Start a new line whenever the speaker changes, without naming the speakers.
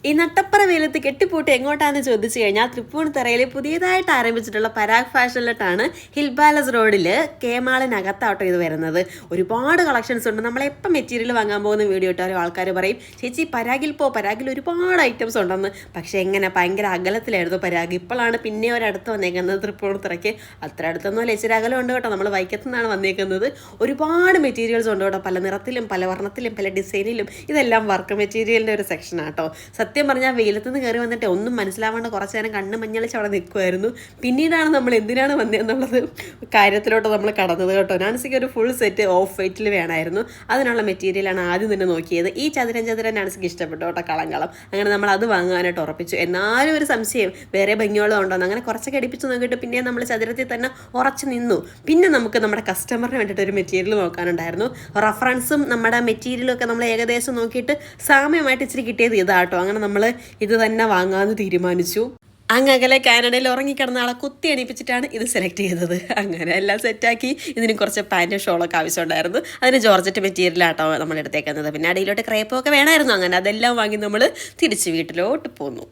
ഈ നട്ടപ്പറ വെയിലത്ത് കെട്ടിപ്പൂട്ട് എങ്ങോട്ടാന്ന് ചോദിച്ചു കഴിഞ്ഞാൽ തൃപ്പൂണിത്തറയിൽ പുതിയതായിട്ട് ആരംഭിച്ചിട്ടുള്ള പരാഗ് ഫാഷനിലോട്ടാണ് ഹിൽ പാലസ് റോഡിൽ കേമാളിനകത്താട്ടോ ഇത് വരുന്നത്. ഒരുപാട് കളക്ഷൻസ് ഉണ്ട്. നമ്മളെപ്പം മെറ്റീരിയൽ വാങ്ങാൻ പോകുന്ന വീഡിയോ ഇട്ടാലും ആൾക്കാർ പറയും ചേച്ചി പരാഗിൽ പരാഗിൽ ഒരുപാട് ഐറ്റംസ് ഉണ്ടെന്ന്. പക്ഷേ എങ്ങനെ ഭയങ്കര അകലത്തിലായിരുന്നു പരാഗ്. ഇപ്പോഴാണ് പിന്നെ ഒരടുത്ത് വന്നേക്കുന്നത് തൃപ്പൂണിത്തറയ്ക്ക്. അത്ര അടുത്തൊന്നും ഇച്ചിരി അകലം ഉണ്ട് കേട്ടോ. നമ്മൾ വൈക്കത്തു നിന്നാണ് വന്നേക്കുന്നത്. ഒരുപാട് മെറ്റീരിയൽസ് ഉണ്ട് കേട്ടോ. പല നിറത്തിലും പല വർണ്ണത്തിലും പല ഡിസൈനിലും. ഇതെല്ലാം വർക്ക് മെറ്റീരിയലിൻ്റെ ഒരു സെക്ഷനാട്ടോ. സത്യം പറഞ്ഞാൽ വെയിലത്തുനിന്ന് കയറി വന്നിട്ട് ഒന്നും മനസ്സിലാവാണ്ട് കുറച്ച് നേരം കണ്ണ് മഞ്ഞളിച്ച് അവിടെ നിൽക്കുമായിരുന്നു. പിന്നീടാണ് നമ്മൾ എന്തിനാണ് വന്നതെന്നുള്ളത് കാര്യത്തിലോട്ട് നമ്മൾ കടന്നത് കേട്ടോ. നാൻസിക്ക് ഒരു ഫുൾ സെറ്റ് ഓഫ് വൈറ്റിൽ വേണമായിരുന്നു. അതിനുള്ള മെറ്റീരിയലാണ് ആദ്യം തന്നെ നോക്കിയത്. ഈ ചതുരം നാൻസിക്ക് ഇഷ്ടപ്പെട്ടു കേട്ടോ, കളം. അങ്ങനെ നമ്മൾ അത് വാങ്ങാനായിട്ട് ഉറപ്പിച്ചു. എന്നാലും ഒരു സംശയം വേറെ ഭംഗിയോളം ഉണ്ടോന്ന്. അങ്ങനെ കുറച്ചൊക്കെ അടിപ്പിച്ച് നോക്കിയിട്ട് പിന്നെ നമ്മൾ ചതുരത്തിൽ തന്നെ ഉറച്ചു നിന്നു. പിന്നെ നമുക്ക് നമ്മുടെ കസ്റ്റമറിന് വേണ്ടിയിട്ട് ഒരു മെറ്റീരിയൽ നോക്കാനുണ്ടായിരുന്നു. റഫറൻസും നമ്മുടെ മെറ്റീരിയലും ഒക്കെ നമ്മൾ ഏകദേശം നോക്കിയിട്ട് സാമ്യമായിട്ട് ഇച്ചിരി കിട്ടിയത് ഇതാട്ടോ. അങ്ങനെ നമ്മൾ ഇത് തന്നെ വാങ്ങാമെന്ന് തീരുമാനിച്ചു. അങ്ങകലെ കാനഡയിൽ ഉറങ്ങിക്കിടന്ന ആളെ കുത്തി എണീപ്പിച്ചിട്ടാണ് ഇത് സെലക്ട് ചെയ്തത്. അങ്ങനെ എല്ലാം സെറ്റാക്കി. ഇതിന് കുറച്ച് പാൻറ്റും ഷോളൊക്കെ ആവശ്യമുണ്ടായിരുന്നു. അതിന് ജോർജറ്റ് മെറ്റീരിയലാട്ടോ നമ്മൾ എടുത്തേക്കുന്നത്. പിന്നെ അടിയിലോട്ട് ക്രേപ്പൊക്കെ വേണമായിരുന്നു. അങ്ങനെ അതെല്ലാം വാങ്ങി നമ്മൾ തിരിച്ച് വീട്ടിലോട്ട് പോന്നു.